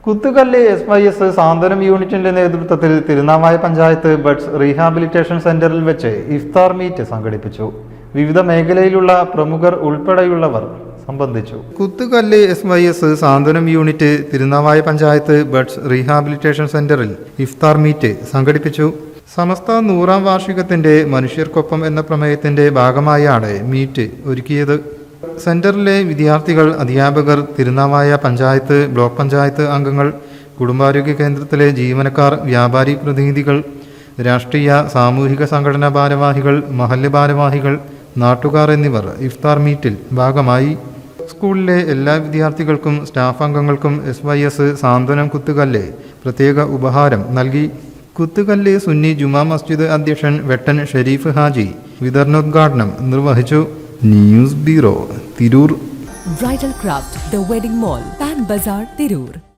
കുത്തുകല്ല് SYS സാന്ത്വനം യൂണിറ്റിന്റെ നേതൃത്വത്തിൽ Thirunavaya panchayat buds rehabilitation സെന്ററിൽ വെച്ച് ഇഫ്താർ മീറ്റ് സംഘടിപ്പിച്ചു. വിവിധ മേഖലയിലുള്ള പ്രമുഖർ ഉൾപ്പെടെയുള്ളവർ സംബന്ധിച്ചു. Kuthukallu SYS Santhwanam unit Thirunavaya panchayat buds rehabilitation സെന്ററിൽ ഇഫ്താർ മീറ്റ് സംഘടിപ്പിച്ചു. സമസ്ത 100ാം വാർഷികത്തിന്റെ മനുഷ്യർക്കൊപ്പം എന്ന പ്രമേയത്തിന്റെ ഭാഗമായാണ് മീറ്റ് ഒരുക്കിയത്. സെന്ററിലെ വിദ്യാർത്ഥികൾ, അധ്യാപകർ, തിരുനാവായ പഞ്ചായത്ത്, ബ്ലോക്ക് പഞ്ചായത്ത് അംഗങ്ങൾ, കുടുംബാരോഗ്യ കേന്ദ്രത്തിലെ ജീവനക്കാർ, വ്യാപാരി പ്രതിനിധികൾ, രാഷ്ട്രീയ സാമൂഹിക സംഘടനാ ഭാരവാഹികൾ, മഹല്ല് ഭാരവാഹികൾ, നാട്ടുകാർ എന്നിവർ ഇഫ്താർ മീറ്റിൽ ഭാഗമായി. സ്കൂളിലെ എല്ലാ വിദ്യാർത്ഥികൾക്കും സ്റ്റാഫ് അംഗങ്ങൾക്കും SYS സാന്ത്വനം കുത്തുകല്ല് പ്രത്യേക ഉപഹാരം നൽകി. കുത്തുകല്ല് സുന്നി ജുമാ മസ്ജിദ് അധ്യക്ഷൻ വെട്ടൻ ഷെരീഫ് ഹാജി വിതരണോദ്ഘാടനം നിർവഹിച്ചു. News bureau, Tirur. Bridal Craft, The Wedding Mall, Pan Bazaar, Tirur.